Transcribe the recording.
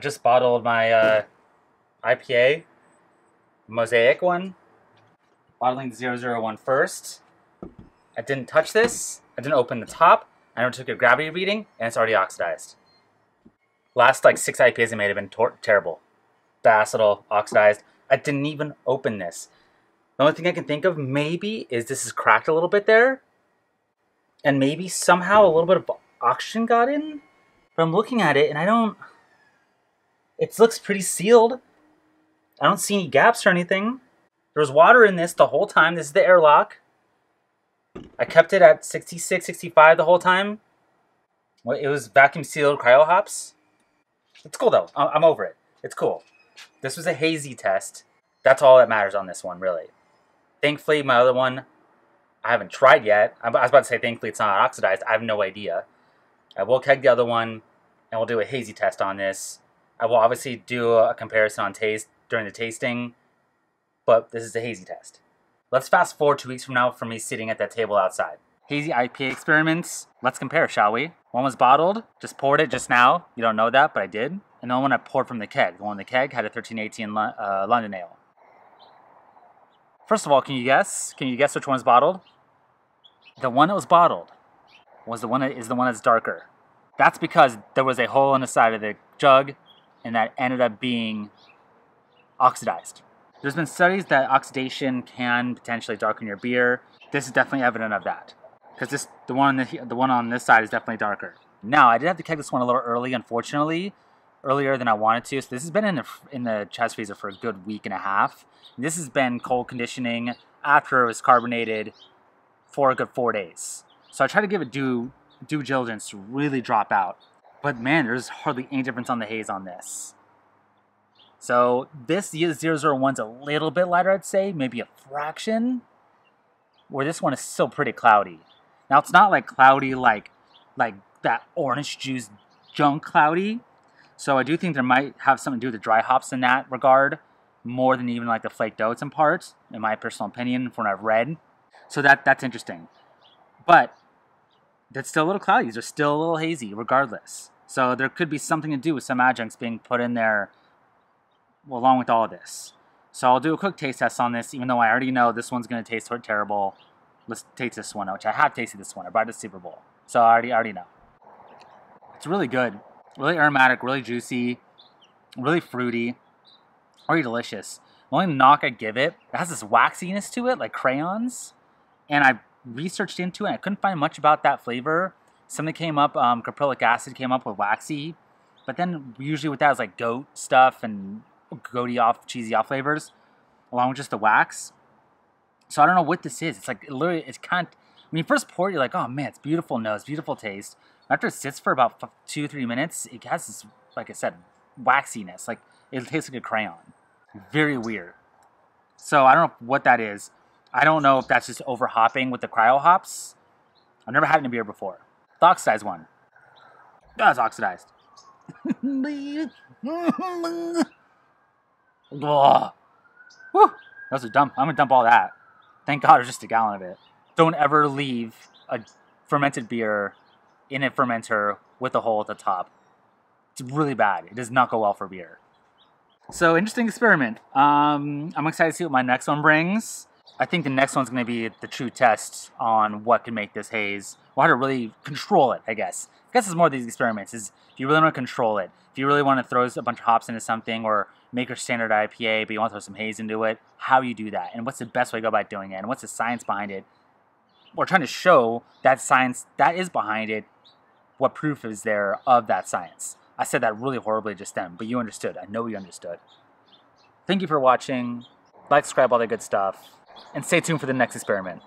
just bottled my IPA, Mosaic one. Bottling the 001 first. I didn't touch this. I didn't open the top. I never took a gravity reading, and it's already oxidized. Last like 6 IPAs I made have been terrible. Bacillal, oxidized. I didn't even open this. The only thing I can think of maybe is this is cracked a little bit there. And maybe somehow a little bit of oxygen got in. But I'm looking at it and I don't... It looks pretty sealed. I don't see any gaps or anything. There was water in this the whole time. This is the airlock. I kept it at 66, 65 the whole time. It was vacuum sealed cryo hops. It's cool though. I'm over it. It's cool. This was a hazy test. That's all that matters on this one, really. Thankfully, my other one, I haven't tried yet. I was about to say thankfully it's not oxidized. I have no idea. I will keg the other one, and we'll do a hazy test on this. I will obviously do a comparison on taste during the tasting, but this is a hazy test. Let's fast forward 2 weeks from now for me sitting at that table outside. Hazy IPA experiments. Let's compare, shall we? One was bottled. Just poured it just now. You don't know that, but I did. And the one I poured from the keg. The one in the keg had a 1318 London Ale. First of all, can you guess? Can you guess which one is bottled? The one that was bottled is the one that's darker. That's because there was a hole in the side of the jug, and that ended up being oxidized. There's been studies that oxidation can potentially darken your beer. This is definitely evident of that, because the one on this side is definitely darker. Now, I did have to keg this one a little early, unfortunately, earlier than I wanted to. So this has been in the chest freezer for a good week and a half. This has been cold conditioning after it was carbonated for a good 4 days. So I try to give it due diligence to really drop out. But man, there's hardly any difference on the haze on this. So this 001's a little bit lighter, I'd say, maybe a fraction. Where this one is still pretty cloudy. Now it's not like cloudy like that orange juice junk cloudy. So I do think there might have something to do with the dry hops in that regard, more than even like the flaked oats in parts, in my personal opinion, from what I've read. So that's interesting. But that's still a little cloudy. They're still a little hazy, regardless. So there could be something to do with some adjuncts being put in there along with all of this. So I'll do a quick taste test on this, even though I already know this one's going to taste terrible. Let's taste this one, which I have tasted this one. I brought it to Super Bowl. So I already know. It's really good. Really aromatic, really juicy, really fruity, really delicious. The only knock I give it, it has this waxiness to it, like crayons. And I researched into it, and I couldn't find much about that flavor. Something came up, caprylic acid came up with waxy. But then usually with that is like goat stuff and goaty off, cheesy off flavors, along with just the wax. So I don't know what this is. It's like, literally, it's kind of, when you first pour it, you're like, oh man, it's beautiful nose, beautiful taste. After it sits for about 2-3 minutes, it has this, like I said, waxiness. Like, it tastes like a crayon. Very weird. So I don't know what that is. I don't know if that's just over hopping with the cryo hops. I've never had it in a beer before. The oxidized one. That's oxidized. Ugh. Whew. Those are dump. I'm gonna dump all that. Thank God there's just a gallon of it. Don't ever leave a fermented beer in a fermenter with a hole at the top. It's really bad. It does not go well for beer. So, interesting experiment. I'm excited to see what my next one brings. I think the next one's going to be the true test on what can make this haze. Or how to really control it, I guess. I guess it's more of these experiments. Is if you really want to control it, if you really want to throw a bunch of hops into something or make your standard IPA, but you want to throw some haze into it, how you do that, and what's the best way to go about doing it, and what's the science behind it. We're trying to show that science that is behind it, what proof is there of that science. I said that really horribly just then, but you understood. I know you understood. Thank you for watching. Like, subscribe, all that good stuff. And stay tuned for the next experiment.